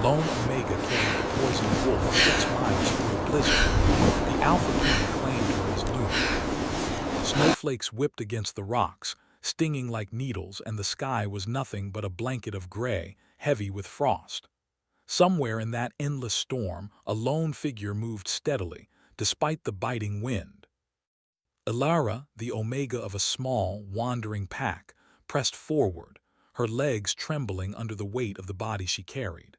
Lone Omega carried the poisoned wolf 6 miles through a blizzard. The Alpha King claimed her as new. Snowflakes whipped against the rocks, stinging like needles, and the sky was nothing but a blanket of gray, heavy with frost. Somewhere in that endless storm, a lone figure moved steadily, despite the biting wind. Ilara, the Omega of a small, wandering pack, pressed forward, her legs trembling under the weight of the body she carried.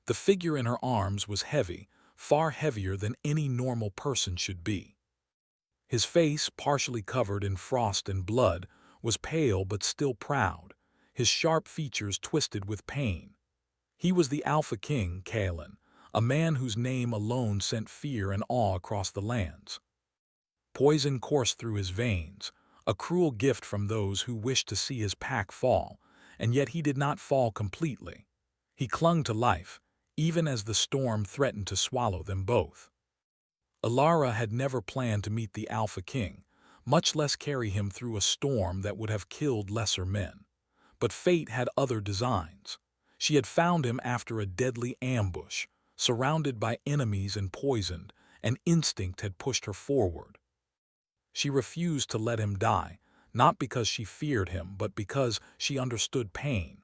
The figure in her arms was heavy, far heavier than any normal person should be. His face, partially covered in frost and blood, was pale but still proud, his sharp features twisted with pain. He was the Alpha King, Kalen, a man whose name alone sent fear and awe across the lands. Poison coursed through his veins, a cruel gift from those who wished to see his pack fall, and yet he did not fall completely. He clung to life, even as the storm threatened to swallow them both. Ilara had never planned to meet the Alpha King, much less carry him through a storm that would have killed lesser men. But fate had other designs. She had found him after a deadly ambush, surrounded by enemies and poisoned, and instinct had pushed her forward. She refused to let him die, not because she feared him, but because she understood pain.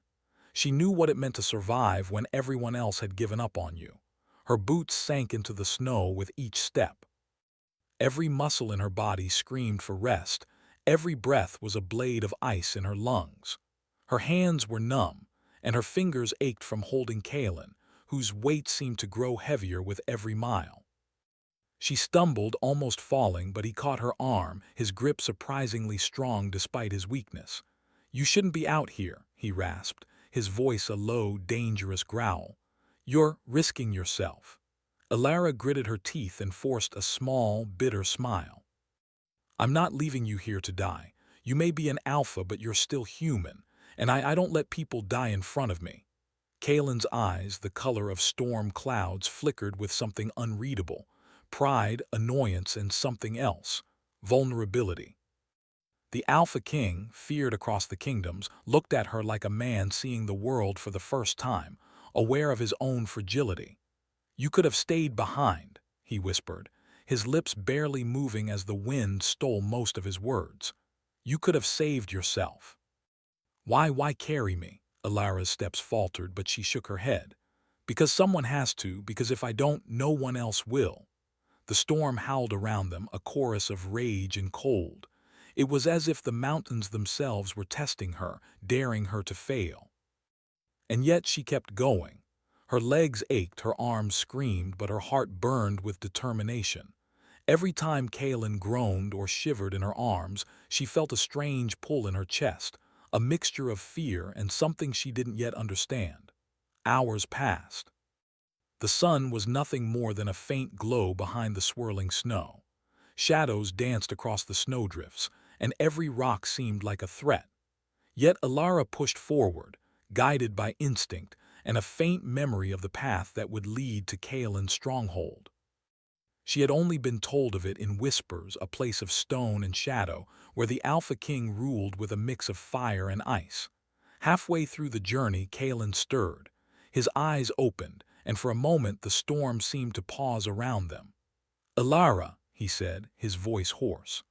She knew what it meant to survive when everyone else had given up on you. Her boots sank into the snow with each step. Every muscle in her body screamed for rest. Every breath was a blade of ice in her lungs. Her hands were numb, and her fingers ached from holding Kalen, whose weight seemed to grow heavier with every mile. She stumbled, almost falling, but he caught her arm, his grip surprisingly strong despite his weakness. "You shouldn't be out here," he rasped, his voice a low, dangerous growl. "You're risking yourself." Ilara gritted her teeth and forced a small, bitter smile. "I'm not leaving you here to die. You may be an alpha, but you're still human, and I don't let people die in front of me." Kalen's eyes, the color of storm clouds, flickered with something unreadable. Pride, annoyance, and something else. Vulnerability. The Alpha King, feared across the kingdoms, looked at her like a man seeing the world for the first time, aware of his own fragility. "You could have stayed behind," he whispered, his lips barely moving as the wind stole most of his words. "You could have saved yourself." Why carry me?" Ilara's steps faltered, but she shook her head. "Because someone has to, because if I don't, no one else will." The storm howled around them, a chorus of rage and cold. It was as if the mountains themselves were testing her, daring her to fail. And yet she kept going. Her legs ached, her arms screamed, but her heart burned with determination. Every time Kalen groaned or shivered in her arms, she felt a strange pull in her chest, a mixture of fear and something she didn't yet understand. Hours passed. The sun was nothing more than a faint glow behind the swirling snow. Shadows danced across the snowdrifts, and every rock seemed like a threat. Yet Ilara pushed forward, guided by instinct and a faint memory of the path that would lead to Kalen's stronghold. She had only been told of it in whispers, a place of stone and shadow where the Alpha King ruled with a mix of fire and ice. Halfway through the journey, Kalen stirred. His eyes opened, and for a moment the storm seemed to pause around them. "Ilara," he said, his voice hoarse.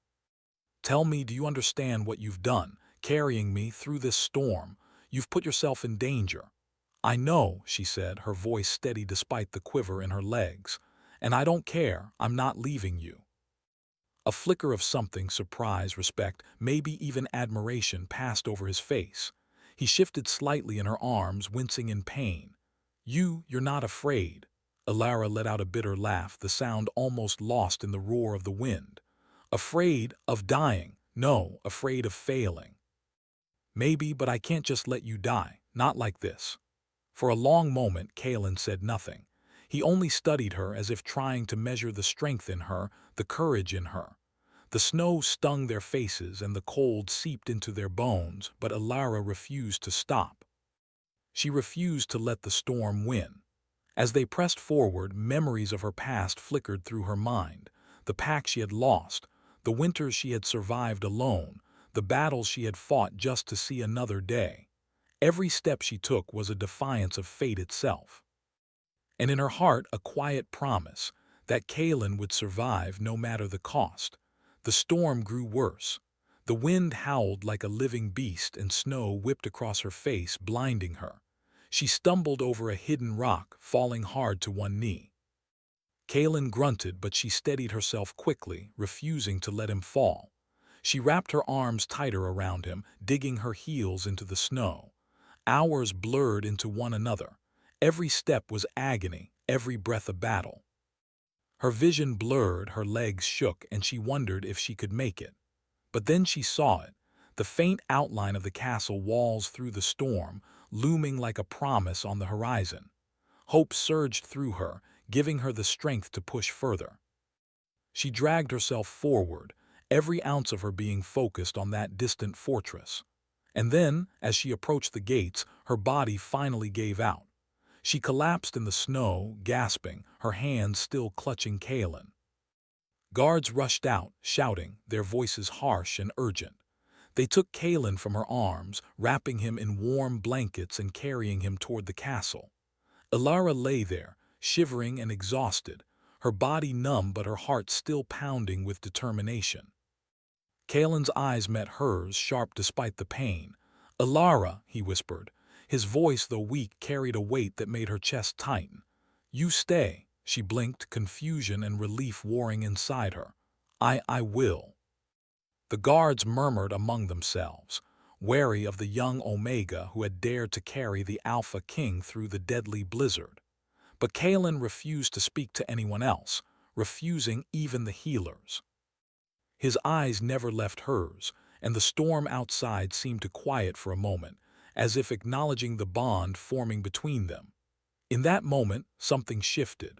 "Tell me, do you understand what you've done, carrying me through this storm? You've put yourself in danger." "I know," she said, her voice steady despite the quiver in her legs. "And I don't care, I'm not leaving you." A flicker of something, surprise, respect, maybe even admiration, passed over his face. He shifted slightly in her arms, wincing in pain. You're not afraid." Ilara let out a bitter laugh, the sound almost lost in the roar of the wind. "Afraid of dying? No, afraid of failing." "Maybe, but I can't just let you die, not like this." For a long moment, Kalen said nothing. He only studied her as if trying to measure the strength in her, the courage in her. The snow stung their faces and the cold seeped into their bones, but Ilara refused to stop. She refused to let the storm win. As they pressed forward, memories of her past flickered through her mind. The pack she had lost, the winters she had survived alone, the battles she had fought just to see another day. Every step she took was a defiance of fate itself. and in her heart a quiet promise that Kaelin would survive no matter the cost. The storm grew worse. The wind howled like a living beast and snow whipped across her face, blinding her. She stumbled over a hidden rock, falling hard to one knee. Kaelin grunted, but she steadied herself quickly, refusing to let him fall. She wrapped her arms tighter around him, digging her heels into the snow. Hours blurred into one another. Every step was agony, every breath a battle. Her vision blurred, her legs shook, and she wondered if she could make it. But then she saw it, the faint outline of the castle walls through the storm, looming like a promise on the horizon. Hope surged through her, giving her the strength to push further. She dragged herself forward, every ounce of her being focused on that distant fortress. And then, as she approached the gates, her body finally gave out. She collapsed in the snow, gasping, her hands still clutching Kaelin. Guards rushed out, shouting, their voices harsh and urgent. They took Kaelin from her arms, wrapping him in warm blankets and carrying him toward the castle. Ilara lay there, shivering and exhausted, her body numb but her heart still pounding with determination. Kaelin's eyes met hers, sharp despite the pain. "Ilara," he whispered. His voice, though weak, carried a weight that made her chest tighten. "You stay." She blinked, confusion and relief warring inside her. I will." The guards murmured among themselves, wary of the young Omega who had dared to carry the Alpha King through the deadly blizzard. But Kaelin refused to speak to anyone else, refusing even the healers. His eyes never left hers, and the storm outside seemed to quiet for a moment, as if acknowledging the bond forming between them. In that moment, something shifted.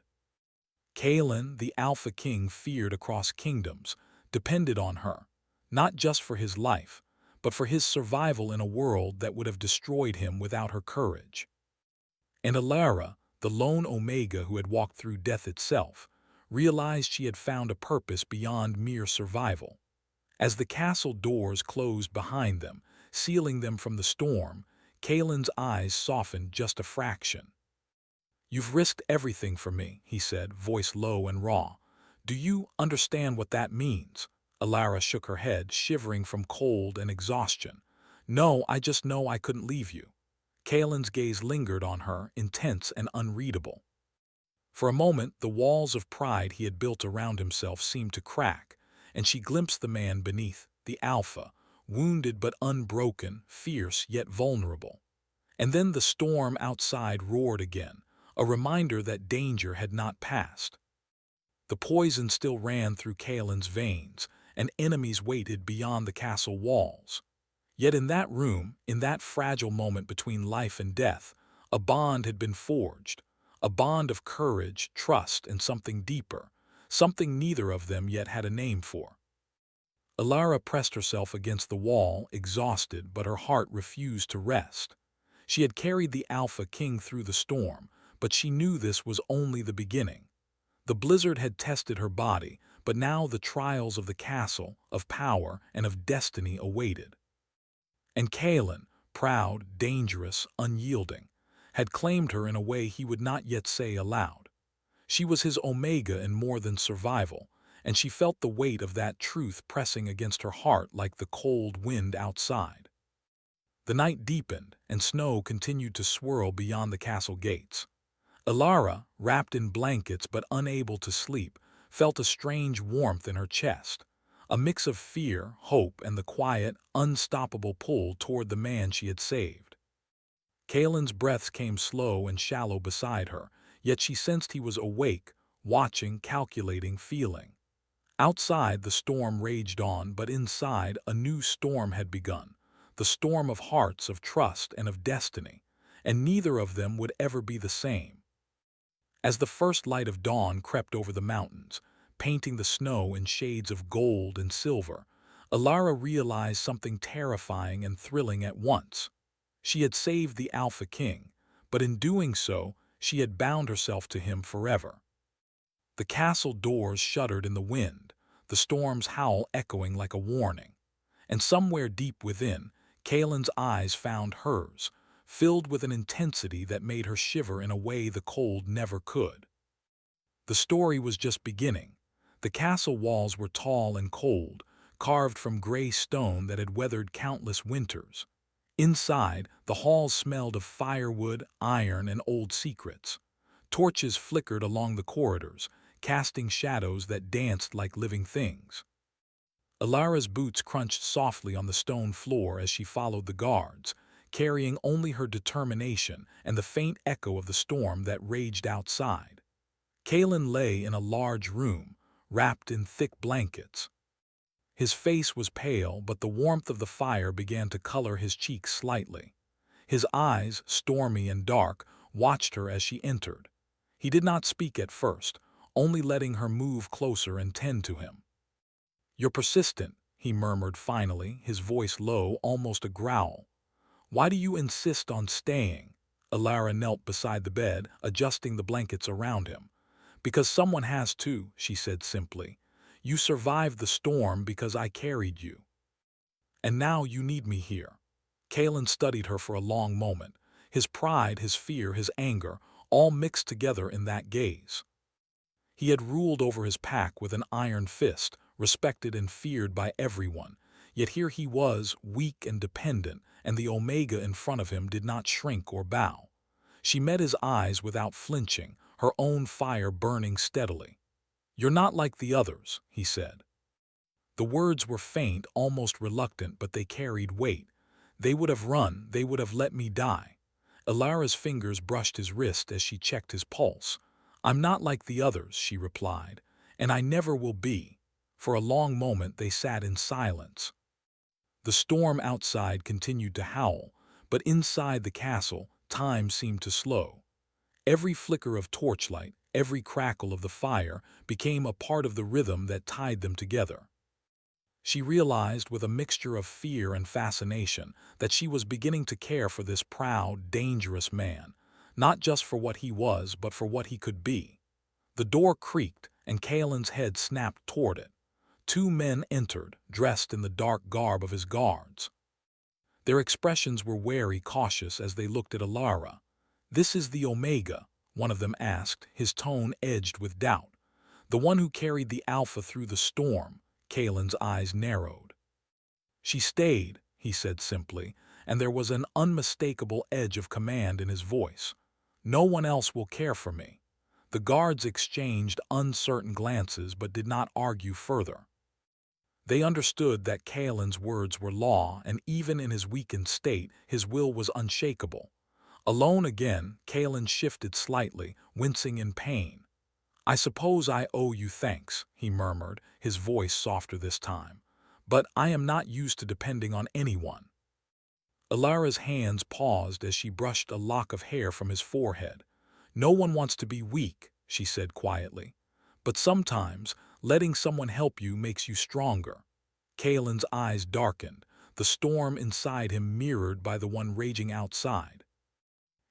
Kaelin, the Alpha King feared across kingdoms, depended on her, not just for his life, but for his survival in a world that would have destroyed him without her courage. And Ilara, the lone Omega who had walked through death itself, realized she had found a purpose beyond mere survival. As the castle doors closed behind them, sealing them from the storm, Kaelin's eyes softened just a fraction. "You've risked everything for me," he said, voice low and raw. "Do you understand what that means?" Ilara shook her head, shivering from cold and exhaustion. "No, I just know I couldn't leave you." Kaelin's gaze lingered on her, intense and unreadable. For a moment, the walls of pride he had built around himself seemed to crack, and she glimpsed the man beneath, the Alpha, wounded but unbroken, fierce yet vulnerable. And then the storm outside roared again, a reminder that danger had not passed. The poison still ran through Kaelin's veins, and enemies waited beyond the castle walls. Yet in that room, in that fragile moment between life and death, a bond had been forged, a bond of courage, trust, and something deeper, something neither of them yet had a name for. Ilara pressed herself against the wall, exhausted, but her heart refused to rest. She had carried the Alpha King through the storm, but she knew this was only the beginning. The blizzard had tested her body, but now the trials of the castle, of power, and of destiny awaited. And Kaelin, proud, dangerous, unyielding, had claimed her in a way he would not yet say aloud. She was his Omega in more than survival, and she felt the weight of that truth pressing against her heart like the cold wind outside. The night deepened, and snow continued to swirl beyond the castle gates. Ilara, wrapped in blankets but unable to sleep, felt a strange warmth in her chest, a mix of fear, hope, and the quiet, unstoppable pull toward the man she had saved. Kaelin's breaths came slow and shallow beside her, yet she sensed he was awake, watching, calculating, feeling. Outside, the storm raged on, but inside, a new storm had begun, the storm of hearts, of trust, and of destiny, and neither of them would ever be the same. As the first light of dawn crept over the mountains, painting the snow in shades of gold and silver, Ilara realized something terrifying and thrilling at once. She had saved the Alpha King, but in doing so, she had bound herself to him forever. The castle doors shuddered in the wind, the storm's howl echoing like a warning. And somewhere deep within, Kaelin's eyes found hers, filled with an intensity that made her shiver in a way the cold never could. The story was just beginning. The castle walls were tall and cold, carved from gray stone that had weathered countless winters. Inside, the halls smelled of firewood, iron, and old secrets. Torches flickered along the corridors, casting shadows that danced like living things. Alara's boots crunched softly on the stone floor as she followed the guards, carrying only her determination and the faint echo of the storm that raged outside. Kalen lay in a large room, wrapped in thick blankets. His face was pale, but the warmth of the fire began to color his cheeks slightly. His eyes, stormy and dark, watched her as she entered. He did not speak at first, only letting her move closer and tend to him. "You're persistent," he murmured finally, his voice low, almost a growl. "Why do you insist on staying?" Alara knelt beside the bed, adjusting the blankets around him. "Because someone has to," she said simply. "You survived the storm because I carried you. And now you need me here." Kalen studied her for a long moment, his pride, his fear, his anger, all mixed together in that gaze. He had ruled over his pack with an iron fist, respected and feared by everyone, yet here he was, weak and dependent, and the Omega in front of him did not shrink or bow. She met his eyes without flinching, her own fire burning steadily. "You're not like the others," he said. The words were faint, almost reluctant, but they carried weight. "They would have run, they would have let me die." Alara's fingers brushed his wrist as she checked his pulse. "I'm not like the others," she replied, "and I never will be." For a long moment they sat in silence. The storm outside continued to howl, but inside the castle, time seemed to slow. Every flicker of torchlight, every crackle of the fire became a part of the rhythm that tied them together. She realized with a mixture of fear and fascination that she was beginning to care for this proud, dangerous man, not just for what he was, but for what he could be. The door creaked, and Kalen's head snapped toward it. Two men entered, dressed in the dark garb of his guards. Their expressions were wary, cautious as they looked at Alara. "This is the Omega," one of them asked, his tone edged with doubt. "The one who carried the Alpha through the storm." Kalen's eyes narrowed. "She stayed," he said simply, and there was an unmistakable edge of command in his voice. "No one else will care for me." The guards exchanged uncertain glances but did not argue further. They understood that Kalen's words were law, and even in his weakened state, his will was unshakable. Alone again, Kalen shifted slightly, wincing in pain. "I suppose I owe you thanks," he murmured, his voice softer this time. "But I am not used to depending on anyone." Alara's hands paused as she brushed a lock of hair from his forehead. "No one wants to be weak," she said quietly. "But sometimes, letting someone help you makes you stronger." Kalen's eyes darkened, the storm inside him mirrored by the one raging outside.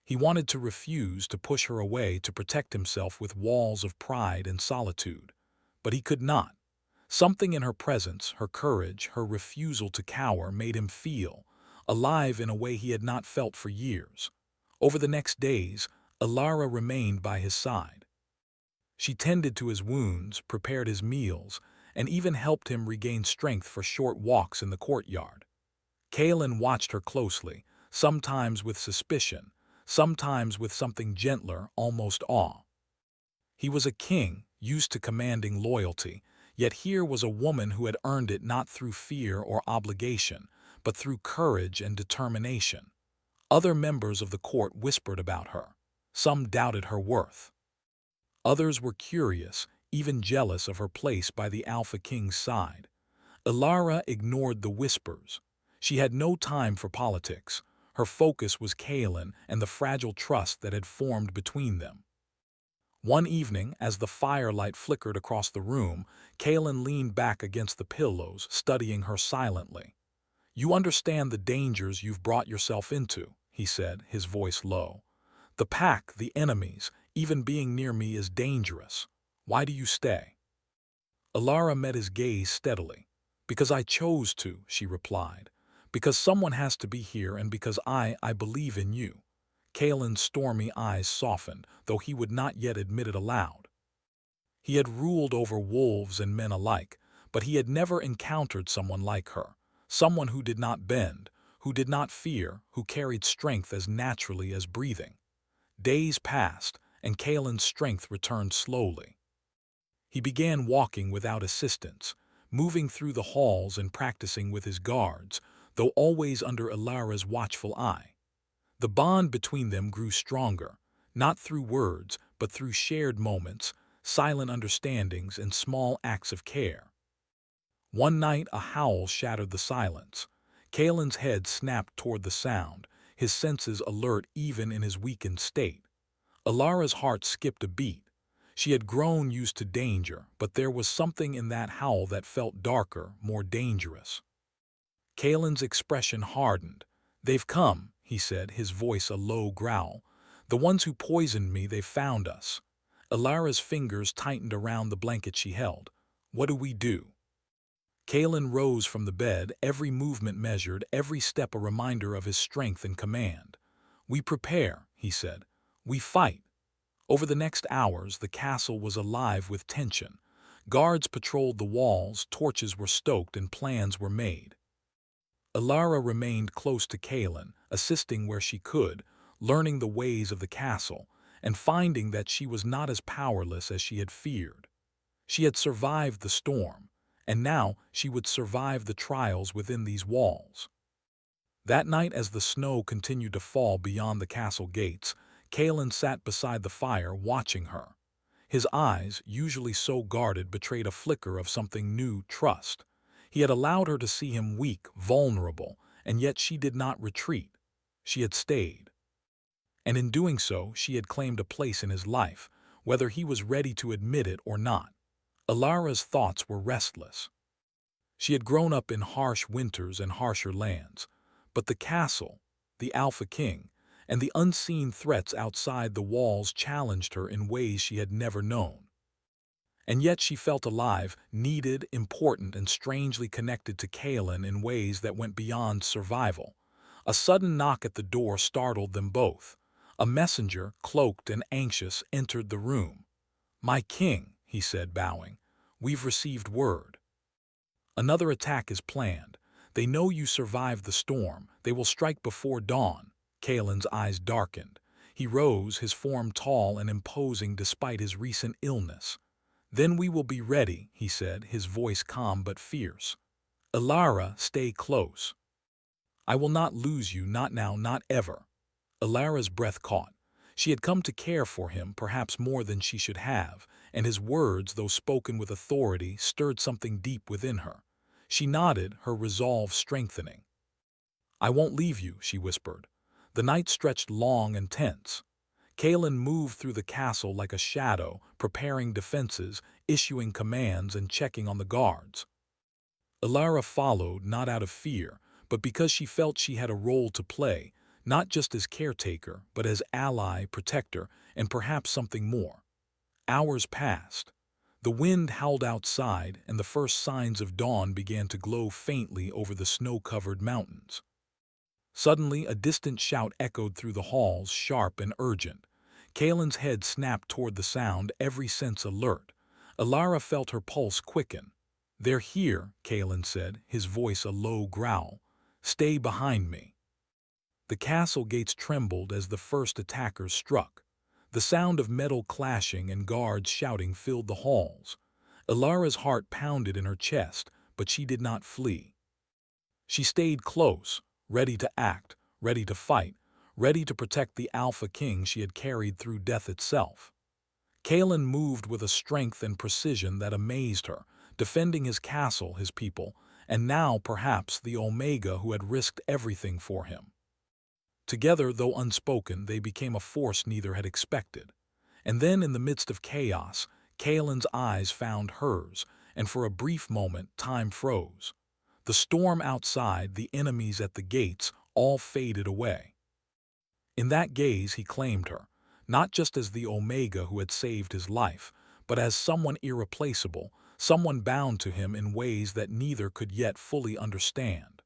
He wanted to refuse, to push her away, to protect himself with walls of pride and solitude. But he could not. Something in her presence, her courage, her refusal to cower made him feel alive in a way he had not felt for years. Over the next days, Alara remained by his side. She tended to his wounds, prepared his meals, and even helped him regain strength for short walks in the courtyard. Kalen watched her closely, sometimes with suspicion, sometimes with something gentler, almost awe. He was a king, used to commanding loyalty, yet here was a woman who had earned it not through fear or obligation, but through courage and determination. Other members of the court whispered about her. Some doubted her worth. Others were curious, even jealous of her place by the Alpha King's side. Alara ignored the whispers. She had no time for politics. Her focus was Kalen and the fragile trust that had formed between them. One evening, as the firelight flickered across the room, Kalen leaned back against the pillows, studying her silently. "You understand the dangers you've brought yourself into," he said, his voice low. "The pack, the enemies, even being near me is dangerous. Why do you stay?" Alara met his gaze steadily. "Because I chose to," she replied. Because someone has to be here and because I believe in you. Kalen's stormy eyes softened, though he would not yet admit it aloud. He had ruled over wolves and men alike, but he had never encountered someone like her, someone who did not bend, who did not fear, who carried strength as naturally as breathing. Days passed, and Kalen's strength returned slowly. He began walking without assistance, moving through the halls and practicing with his guards, though always under Ilara's watchful eye. The bond between them grew stronger, not through words, but through shared moments, silent understandings, and small acts of care. One night a howl shattered the silence. Kalen's head snapped toward the sound, his senses alert even in his weakened state. Ilara's heart skipped a beat. She had grown used to danger, but there was something in that howl that felt darker, more dangerous. Kalen's expression hardened. "They've come," he said, his voice a low growl. "The ones who poisoned me, they've found us." Ilara's fingers tightened around the blanket she held. "What do we do?" Kalen rose from the bed, every movement measured, every step a reminder of his strength and command. "We prepare," he said. "We fight." Over the next hours, the castle was alive with tension. Guards patrolled the walls, torches were stoked, and plans were made. Ilara remained close to Kalen, assisting where she could, learning the ways of the castle, and finding that she was not as powerless as she had feared. She had survived the storm, and now she would survive the trials within these walls. That night, as the snow continued to fall beyond the castle gates, Kalen sat beside the fire watching her. His eyes, usually so guarded, betrayed a flicker of something new: trust. He had allowed her to see him weak, vulnerable, and yet she did not retreat. She had stayed. And in doing so, she had claimed a place in his life, whether he was ready to admit it or not. Ilara's thoughts were restless. She had grown up in harsh winters and harsher lands, but the castle, the Alpha King, and the unseen threats outside the walls challenged her in ways she had never known. And yet she felt alive, needed, important, and strangely connected to Kalen in ways that went beyond survival. A sudden knock at the door startled them both. A messenger, cloaked and anxious, entered the room. "My king," he said, bowing, "we've received word. Another attack is planned. They know you survived the storm. They will strike before dawn." Kalen's eyes darkened. He rose, his form tall and imposing despite his recent illness. "Then we will be ready," he said, his voice calm but fierce. "Ilara, stay close. I will not lose you, not now, not ever." Ilara's breath caught. She had come to care for him, perhaps more than she should have, and his words, though spoken with authority, stirred something deep within her. She nodded, her resolve strengthening. "I won't leave you," she whispered. The night stretched long and tense. Kalen moved through the castle like a shadow, preparing defenses, issuing commands, and checking on the guards. Ilara followed, not out of fear, but because she felt she had a role to play, not just as caretaker, but as ally, protector, and perhaps something more. Hours passed. The wind howled outside, and the first signs of dawn began to glow faintly over the snow-covered mountains. Suddenly, a distant shout echoed through the halls, sharp and urgent. Kalen's head snapped toward the sound, every sense alert. Ilara felt her pulse quicken. "They're here," Kalen said, his voice a low growl. "Stay behind me." The castle gates trembled as the first attackers struck. The sound of metal clashing and guards shouting filled the halls. Ilara's heart pounded in her chest, but she did not flee. She stayed close, ready to act, ready to fight, ready to protect the Alpha King she had carried through death itself. Kalen moved with a strength and precision that amazed her, defending his castle, his people, and now perhaps the Omega who had risked everything for him. Together, though unspoken, they became a force neither had expected. And then, in the midst of chaos, Kalen's eyes found hers, and for a brief moment time froze. The storm outside, the enemies at the gates, all faded away. In that gaze he claimed her, not just as the Omega who had saved his life, but as someone irreplaceable, someone bound to him in ways that neither could yet fully understand.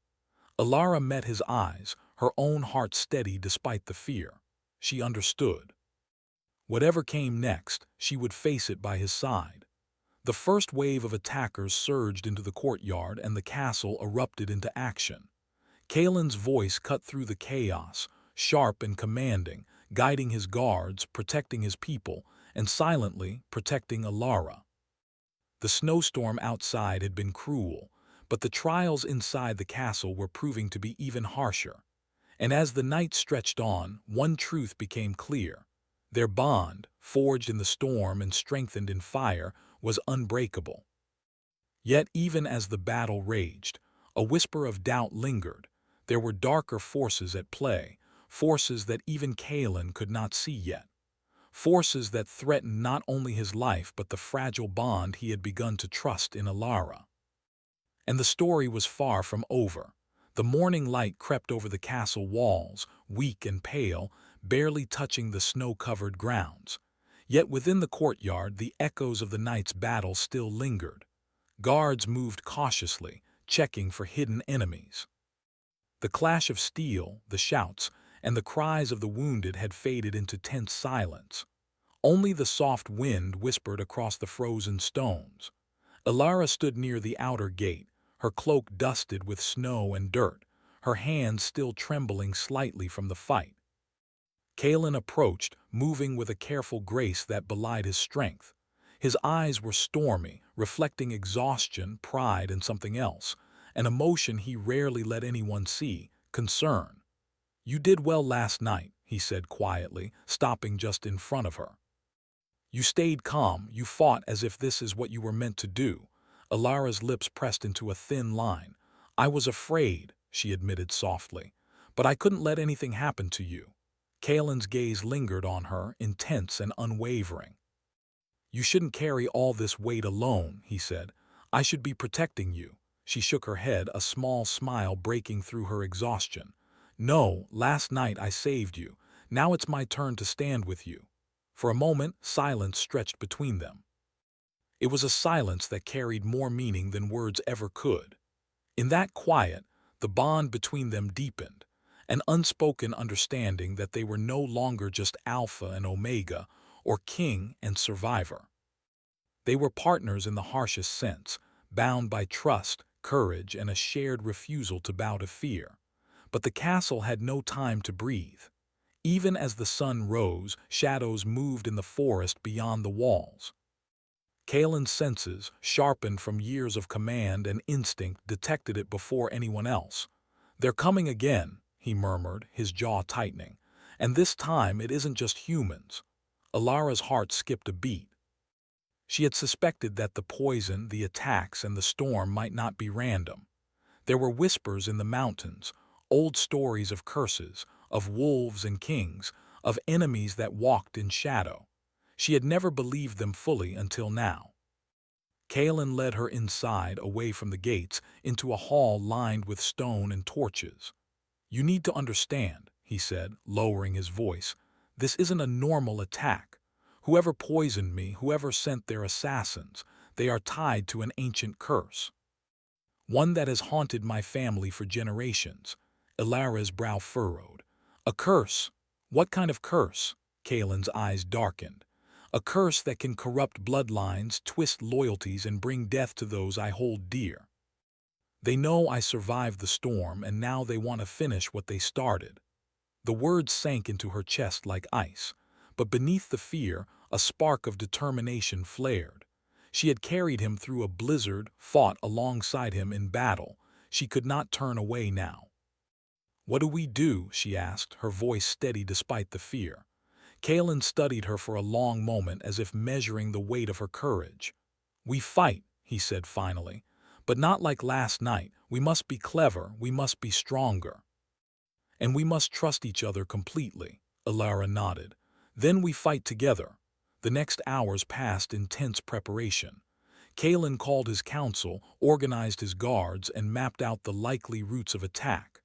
Alara met his eyes, her own heart steady despite the fear. She understood. Whatever came next, she would face it by his side. The first wave of attackers surged into the courtyard and the castle erupted into action. Kalen's voice cut through the chaos, sharp and commanding, guiding his guards, protecting his people, and silently protecting Alara. The snowstorm outside had been cruel, but the trials inside the castle were proving to be even harsher. And as the night stretched on, one truth became clear. Their bond, forged in the storm and strengthened in fire, was unbreakable. Yet even as the battle raged, a whisper of doubt lingered. There were darker forces at play, forces that even Kalen could not see yet. Forces that threatened not only his life but the fragile bond he had begun to trust in Alara. And the story was far from over. The morning light crept over the castle walls, weak and pale, barely touching the snow-covered grounds. Yet within the courtyard the echoes of the night's battle still lingered. Guards moved cautiously, checking for hidden enemies. The clash of steel, the shouts, and the cries of the wounded had faded into tense silence. Only the soft wind whispered across the frozen stones. Alara stood near the outer gate, her cloak dusted with snow and dirt, her hands still trembling slightly from the fight. Kalen approached, moving with a careful grace that belied his strength. His eyes were stormy, reflecting exhaustion, pride, and something else, an emotion he rarely let anyone see, concern. "You did well last night," he said quietly, stopping just in front of her. "You stayed calm, you fought as if this is what you were meant to do." Alara's lips pressed into a thin line. "I was afraid," she admitted softly, "but I couldn't let anything happen to you." Kalen's gaze lingered on her, intense and unwavering. "You shouldn't carry all this weight alone," he said. "I should be protecting you." She shook her head, a small smile breaking through her exhaustion. "No, last night I saved you. Now it's my turn to stand with you." For a moment, silence stretched between them. It was a silence that carried more meaning than words ever could. In that quiet, the bond between them deepened, an unspoken understanding that they were no longer just Alpha and Omega, or king and survivor. They were partners in the harshest sense, bound by trust, courage, and a shared refusal to bow to fear. But the castle had no time to breathe. Even as the sun rose, shadows moved in the forest beyond the walls. Kalen's senses, sharpened from years of command and instinct, detected it before anyone else. "They're coming again," he murmured, his jaw tightening. "And this time it isn't just humans." Alara's heart skipped a beat. She had suspected that the poison, the attacks, and the storm might not be random. There were whispers in the mountains, old stories of curses, of wolves and kings, of enemies that walked in shadow. She had never believed them fully until now. Kalen led her inside, away from the gates, into a hall lined with stone and torches. "You need to understand," he said, lowering his voice. "This isn't a normal attack. Whoever poisoned me, whoever sent their assassins, they are tied to an ancient curse. One that has haunted my family for generations." Alara's brow furrowed. "A curse? What kind of curse?" Kalen's eyes darkened. "A curse that can corrupt bloodlines, twist loyalties, and bring death to those I hold dear. They know I survived the storm, and now they want to finish what they started." The words sank into her chest like ice, but beneath the fear, a spark of determination flared. She had carried him through a blizzard, fought alongside him in battle. She could not turn away now. "What do we do?" she asked, her voice steady despite the fear. Kalen studied her for a long moment, as if measuring the weight of her courage. "We fight," he said finally, "but not like last night. We must be clever, we must be stronger. And we must trust each other completely." Alara nodded. "Then we fight together." The next hours passed in tense preparation. Kalen called his council, organized his guards, and mapped out the likely routes of attack.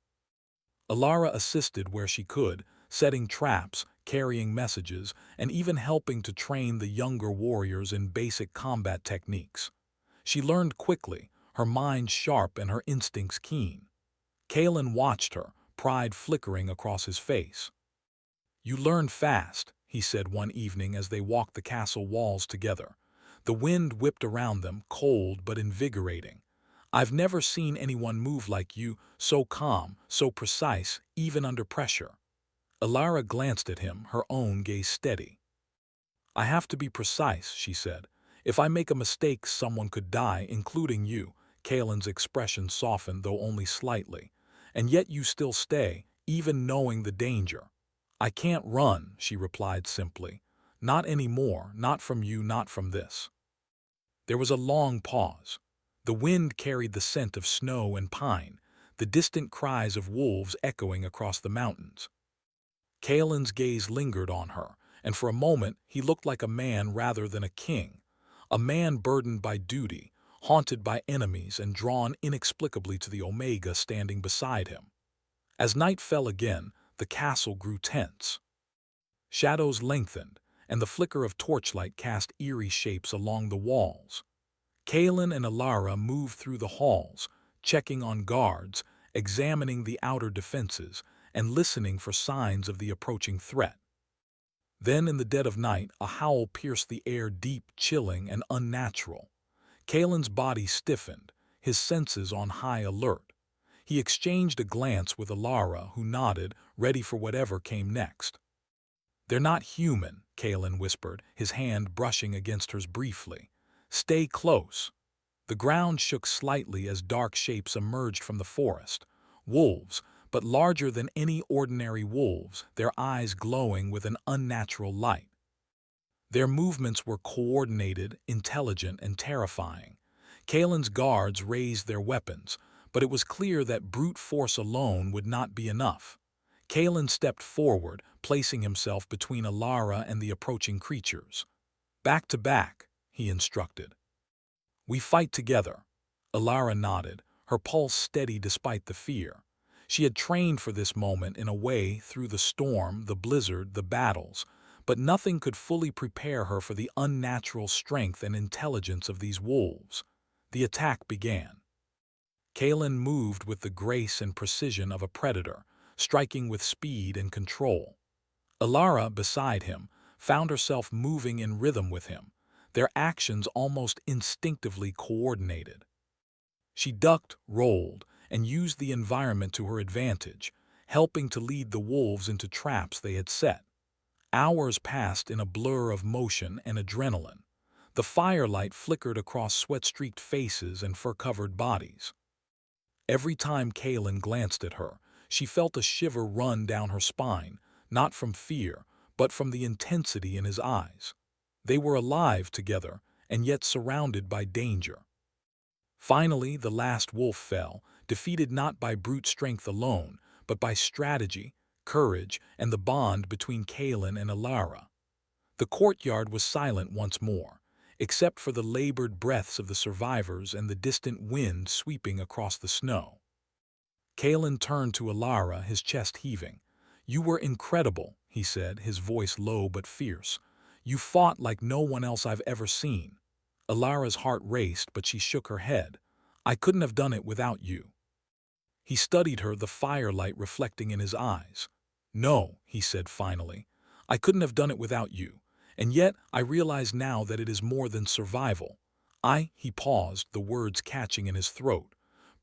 Alara assisted where she could, setting traps, carrying messages, and even helping to train the younger warriors in basic combat techniques. She learned quickly, her mind sharp and her instincts keen. Kalen watched her, pride flickering across his face. "You learn fast," he said one evening as they walked the castle walls together. The wind whipped around them, cold but invigorating. "I've never seen anyone move like you, so calm, so precise, even under pressure." Alara glanced at him, her own gaze steady. "I have to be precise," she said. "If I make a mistake, someone could die, including you." Kalen's expression softened, though only slightly. "And yet you still stay, even knowing the danger." "I can't run," she replied simply. "Not anymore, not from you, not from this." There was a long pause. The wind carried the scent of snow and pine, the distant cries of wolves echoing across the mountains. Kalen's gaze lingered on her, and for a moment he looked like a man rather than a king, a man burdened by duty, haunted by enemies, and drawn inexplicably to the Omega standing beside him. As night fell again, the castle grew tense. Shadows lengthened, and the flicker of torchlight cast eerie shapes along the walls. Kalen and Alara moved through the halls, checking on guards, examining the outer defenses, and listening for signs of the approaching threat. Then, in the dead of night, a howl pierced the air, deep, chilling, and unnatural. Kalen's body stiffened, his senses on high alert. He exchanged a glance with Alara, who nodded, ready for whatever came next. "They're not human," Kalen whispered, his hand brushing against hers briefly. "Stay close." The ground shook slightly as dark shapes emerged from the forest. Wolves, but larger than any ordinary wolves, their eyes glowing with an unnatural light. Their movements were coordinated, intelligent, and terrifying. Kalen's guards raised their weapons, but it was clear that brute force alone would not be enough. Kalen stepped forward, placing himself between Alara and the approaching creatures. "Back to back," he instructed. "We fight together." Alara nodded, her pulse steady despite the fear. She had trained for this moment in a way through the storm, the blizzard, the battles, but nothing could fully prepare her for the unnatural strength and intelligence of these wolves. The attack began. Kalen moved with the grace and precision of a predator, striking with speed and control. Alara, beside him, found herself moving in rhythm with him, their actions almost instinctively coordinated. She ducked, rolled, and used the environment to her advantage, helping to lead the wolves into traps they had set. Hours passed in a blur of motion and adrenaline. The firelight flickered across sweat-streaked faces and fur-covered bodies. Every time Kalen glanced at her, she felt a shiver run down her spine, not from fear, but from the intensity in his eyes. They were alive together, and yet surrounded by danger. Finally, the last wolf fell, defeated not by brute strength alone, but by strategy, courage, and the bond between Kalen and Alara. The courtyard was silent once more, except for the labored breaths of the survivors and the distant wind sweeping across the snow. Kalen turned to Alara, his chest heaving. "You were incredible," he said, his voice low but fierce. "You fought like no one else I've ever seen." Alara's heart raced, but she shook her head. "I couldn't have done it without you." He studied her, the firelight reflecting in his eyes. "No," he said finally, "I couldn't have done it without you. And yet I realize now that it is more than survival. He paused, the words catching in his throat.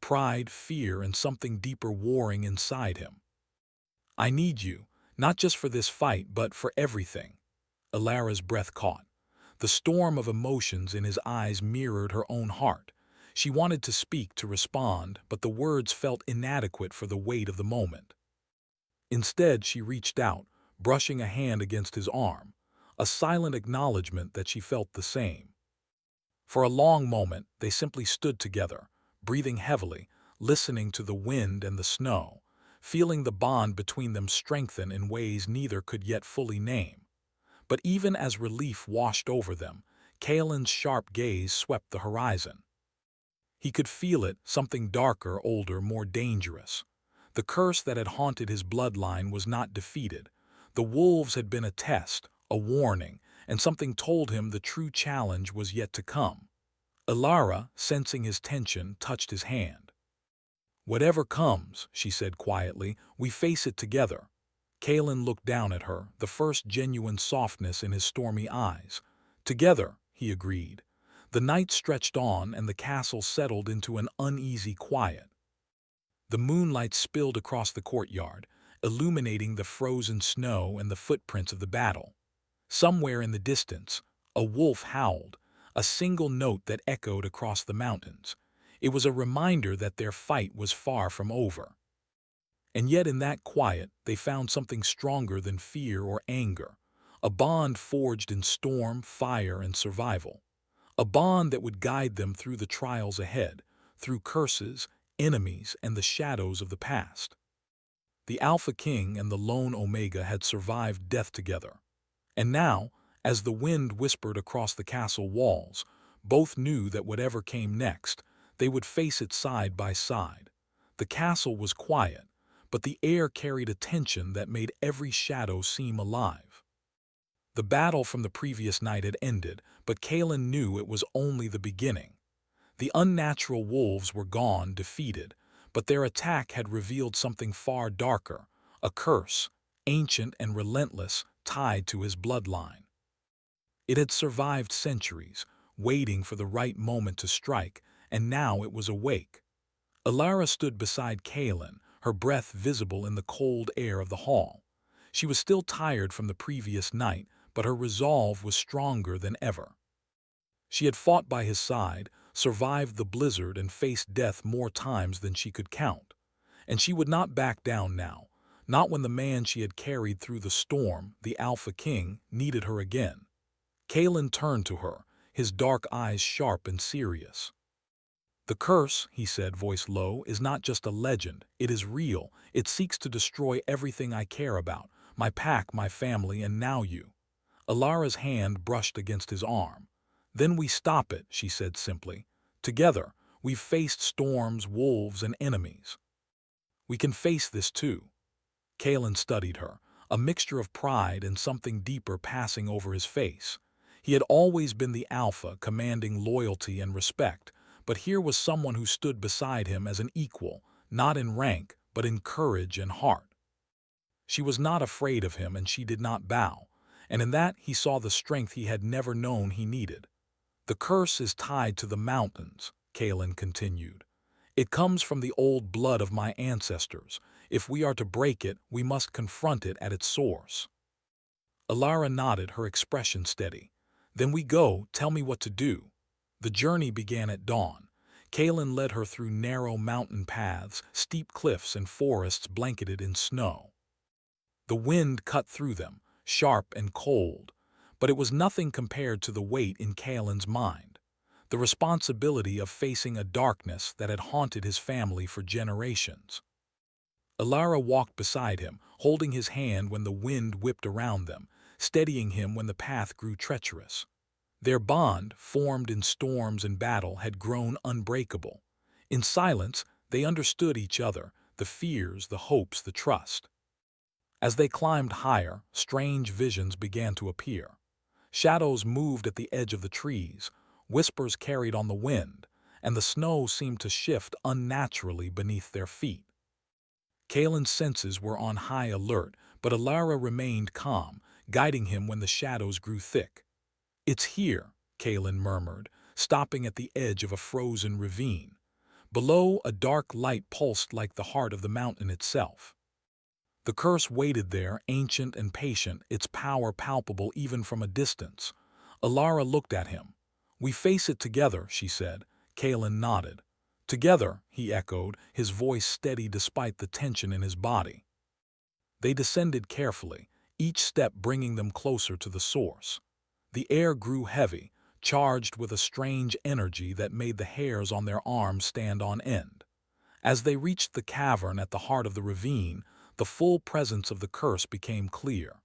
Pride, fear, and something deeper warring inside him. "I need you, not just for this fight, but for everything." Alara's breath caught. The storm of emotions in his eyes mirrored her own heart. She wanted to speak, to respond, but the words felt inadequate for the weight of the moment. Instead, she reached out, brushing a hand against his arm, a silent acknowledgement that she felt the same. For a long moment, they simply stood together, breathing heavily, listening to the wind and the snow, feeling the bond between them strengthen in ways neither could yet fully name. But even as relief washed over them, Kalen's sharp gaze swept the horizon. He could feel it, something darker, older, more dangerous. The curse that had haunted his bloodline was not defeated. The wolves had been a test, a warning, and something told him the true challenge was yet to come. Alara, sensing his tension, touched his hand. "Whatever comes," she said quietly, "we face it together." Kalen looked down at her, the first genuine softness in his stormy eyes. "Together," he agreed. The night stretched on and the castle settled into an uneasy quiet. The moonlight spilled across the courtyard, illuminating the frozen snow and the footprints of the battle. Somewhere in the distance, a wolf howled, a single note that echoed across the mountains. It was a reminder that their fight was far from over. And yet in that quiet, they found something stronger than fear or anger, a bond forged in storm, fire, and survival. A bond that would guide them through the trials ahead, through curses, enemies, and the shadows of the past. The Alpha King and the lone Omega had survived death together. And now, as the wind whispered across the castle walls, both knew that whatever came next, they would face it side by side. The castle was quiet, but the air carried a tension that made every shadow seem alive. The battle from the previous night had ended, but Kalen knew it was only the beginning. The unnatural wolves were gone, defeated, but their attack had revealed something far darker, a curse, ancient and relentless, tied to his bloodline. It had survived centuries, waiting for the right moment to strike, and now it was awake. Alara stood beside Kalen, her breath visible in the cold air of the hall. She was still tired from the previous night, but her resolve was stronger than ever. She had fought by his side, survived the blizzard, and faced death more times than she could count. And she would not back down now, not when the man she had carried through the storm, the Alpha King, needed her again. Kalen turned to her, his dark eyes sharp and serious. "The curse," he said, voice low, "is not just a legend. It is real. It seeks to destroy everything I care about, my pack, my family, and now you." Alara's hand brushed against his arm. "Then we stop it," she said simply. "Together, we've faced storms, wolves, and enemies. We can face this too." Kalen studied her, a mixture of pride and something deeper passing over his face. He had always been the alpha, commanding loyalty and respect, but here was someone who stood beside him as an equal, not in rank, but in courage and heart. She was not afraid of him, and she did not bow, and in that he saw the strength he had never known he needed. "The curse is tied to the mountains," Kalen continued. "It comes from the old blood of my ancestors. If we are to break it, we must confront it at its source." Alara nodded, her expression steady. "Then we go. Tell me what to do." The journey began at dawn. Kalen led her through narrow mountain paths, steep cliffs, and forests blanketed in snow. The wind cut through them, sharp and cold, but it was nothing compared to the weight in Kalen's mind, the responsibility of facing a darkness that had haunted his family for generations. Alara walked beside him, holding his hand when the wind whipped around them, steadying him when the path grew treacherous. Their bond, formed in storms and battle, had grown unbreakable. In silence, they understood each other, the fears, the hopes, the trust. As they climbed higher, strange visions began to appear. Shadows moved at the edge of the trees, whispers carried on the wind, and the snow seemed to shift unnaturally beneath their feet. Kalen's senses were on high alert, but Alara remained calm, guiding him when the shadows grew thick. "It's here," Kalen murmured, stopping at the edge of a frozen ravine. Below, a dark light pulsed like the heart of the mountain itself. The curse waited there, ancient and patient, its power palpable even from a distance. Alara looked at him. "We face it together," she said. Kalen nodded. "Together," he echoed, his voice steady despite the tension in his body. They descended carefully, each step bringing them closer to the source. The air grew heavy, charged with a strange energy that made the hairs on their arms stand on end. As they reached the cavern at the heart of the ravine, the full presence of the curse became clear.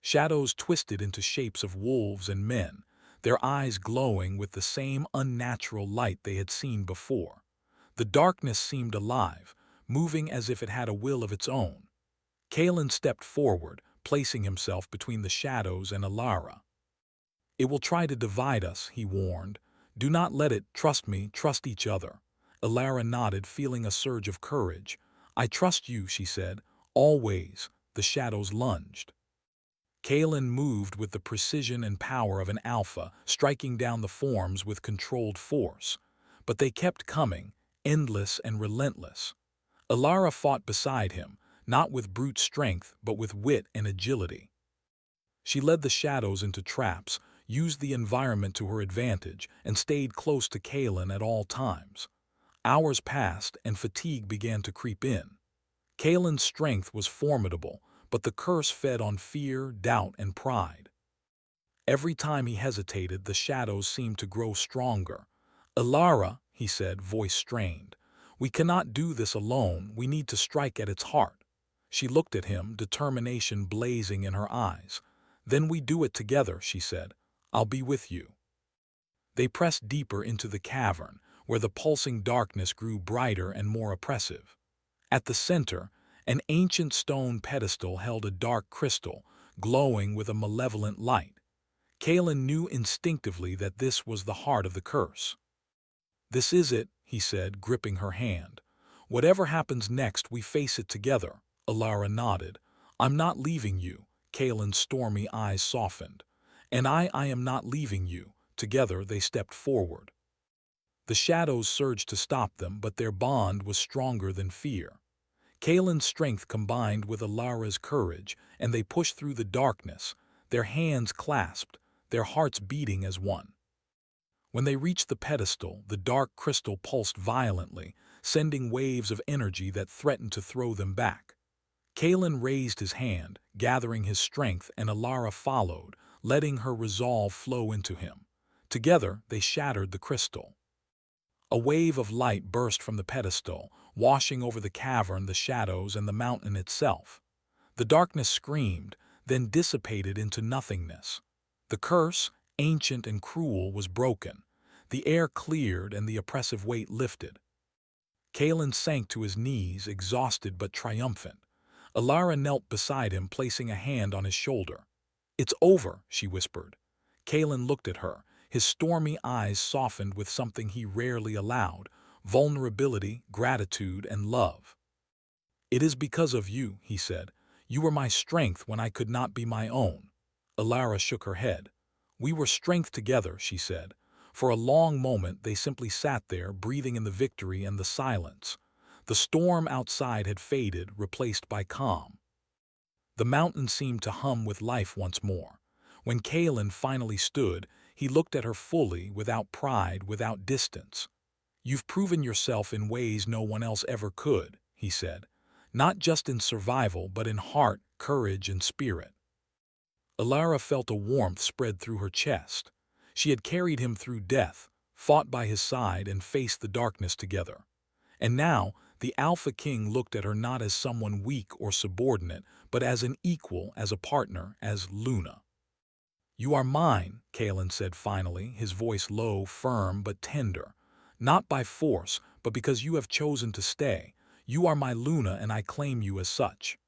Shadows twisted into shapes of wolves and men, their eyes glowing with the same unnatural light they had seen before. The darkness seemed alive, moving as if it had a will of its own. Kalen stepped forward, placing himself between the shadows and Alara. "It will try to divide us," he warned. "Do not let it. Trust me, trust each other." Alara nodded, feeling a surge of courage. I trust you, she said. Always. The shadows lunged. Kalen moved with the precision and power of an alpha, striking down the forms with controlled force. But they kept coming, endless and relentless. Alara fought beside him, not with brute strength, but with wit and agility. She led the shadows into traps, used the environment to her advantage, and stayed close to Kalen at all times. Hours passed, and fatigue began to creep in. Kalen's strength was formidable, but the curse fed on fear, doubt, and pride. Every time he hesitated, the shadows seemed to grow stronger. Alara, he said, voice strained, we cannot do this alone, we need to strike at its heart. She looked at him, determination blazing in her eyes. Then we do it together, she said. I'll be with you. They pressed deeper into the cavern, where the pulsing darkness grew brighter and more oppressive. At the center, an ancient stone pedestal held a dark crystal, glowing with a malevolent light. Kalen knew instinctively that this was the heart of the curse. This is it, he said, gripping her hand. Whatever happens next, we face it together. Alara nodded. I'm not leaving you. Kalen's stormy eyes softened. And I am not leaving you. Together they stepped forward. The shadows surged to stop them, but their bond was stronger than fear. Kalen's strength combined with Alara's courage, and they pushed through the darkness, their hands clasped, their hearts beating as one. When they reached the pedestal, the dark crystal pulsed violently, sending waves of energy that threatened to throw them back. Kalen raised his hand, gathering his strength, and Alara followed, letting her resolve flow into him. Together, they shattered the crystal. A wave of light burst from the pedestal, washing over the cavern, the shadows, and the mountain itself. The darkness screamed, then dissipated into nothingness. The curse, ancient and cruel, was broken. The air cleared and the oppressive weight lifted. Kalen sank to his knees, exhausted but triumphant. Alara knelt beside him, placing a hand on his shoulder. It's over, she whispered. Kalen looked at her, his stormy eyes softened with something he rarely allowed: vulnerability, gratitude, and love. It is because of you, he said. You were my strength when I could not be my own. Alara shook her head. We were strength together, she said. For a long moment they simply sat there, breathing in the victory and the silence. The storm outside had faded, replaced by calm. The mountain seemed to hum with life once more. When Kalen finally stood, he looked at her fully, without pride, without distance. You've proven yourself in ways no one else ever could, he said. Not just in survival, but in heart, courage, and spirit. Alara felt a warmth spread through her chest. She had carried him through death, fought by his side, and faced the darkness together. And now, the Alpha King looked at her not as someone weak or subordinate, but as an equal, as a partner, as Luna. You are mine, Kalen said finally, his voice low, firm, but tender. Not by force, but because you have chosen to stay. You are my Luna, and I claim you as such.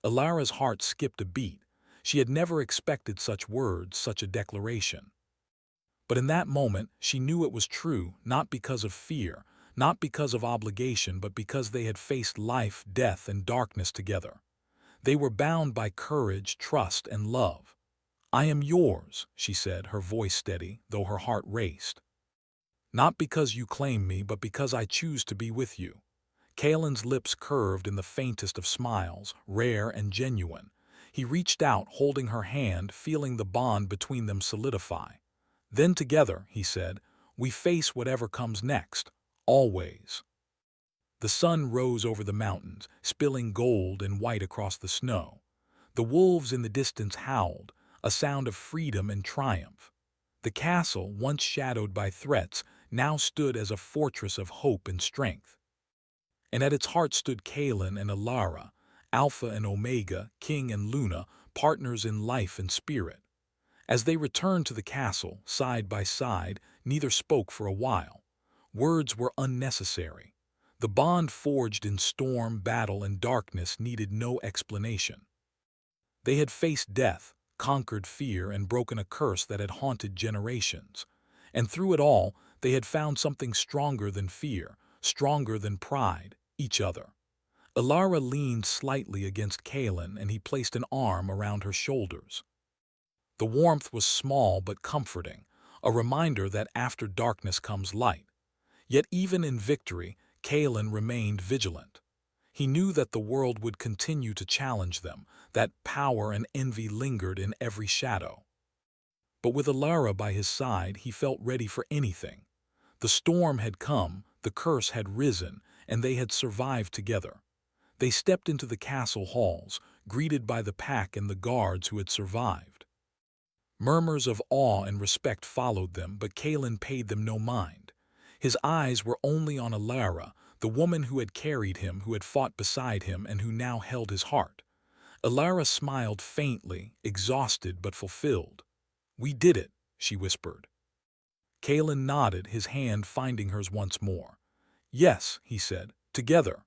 Alara's heart skipped a beat. She had never expected such words, such a declaration. But in that moment, she knew it was true, not because of fear, not because of obligation, but because they had faced life, death, and darkness together. They were bound by courage, trust, and love. I am yours, she said, her voice steady, though her heart raced. Not because you claim me, but because I choose to be with you. Kalen's lips curved in the faintest of smiles, rare and genuine. He reached out, holding her hand, feeling the bond between them solidify. Then together, he said, we face whatever comes next, always. The sun rose over the mountains, spilling gold and white across the snow. The wolves in the distance howled, a sound of freedom and triumph. The castle, once shadowed by threats, now stood as a fortress of hope and strength. And at its heart stood Kalen and Alara, Alpha and Omega, King and Luna, partners in life and spirit. As they returned to the castle, side by side, neither spoke for a while. Words were unnecessary. The bond forged in storm, battle, and darkness needed no explanation. They had faced death, conquered fear, and broken a curse that had haunted generations. And through it all, they had found something stronger than fear, stronger than pride, each other. Ilara leaned slightly against Kalen and he placed an arm around her shoulders. The warmth was small but comforting, a reminder that after darkness comes light. Yet even in victory, Kalen remained vigilant. He knew that the world would continue to challenge them, that power and envy lingered in every shadow. But with Ilara by his side, he felt ready for anything. The storm had come, the curse had risen, and they had survived together. They stepped into the castle halls, greeted by the pack and the guards who had survived. Murmurs of awe and respect followed them, but Kalen paid them no mind. His eyes were only on Ilara, the woman who had carried him, who had fought beside him, and who now held his heart. Ilara smiled faintly, exhausted but fulfilled. "We did it," she whispered. Kalen nodded, his hand finding hers once more. "Yes," he said, "together."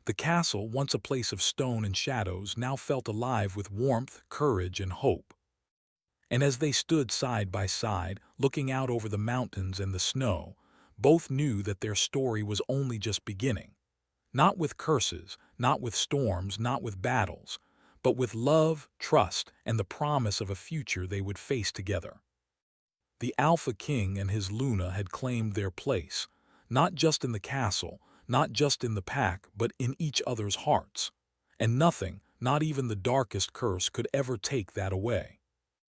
The castle, once a place of stone and shadows, now felt alive with warmth, courage, and hope. And as they stood side by side, looking out over the mountains and the snow, both knew that their story was only just beginning. Not with curses, not with storms, not with battles, but with love, trust, and the promise of a future they would face together. The Alpha King and his Luna had claimed their place, not just in the castle, not just in the pack, but in each other's hearts. And nothing, not even the darkest curse, could ever take that away.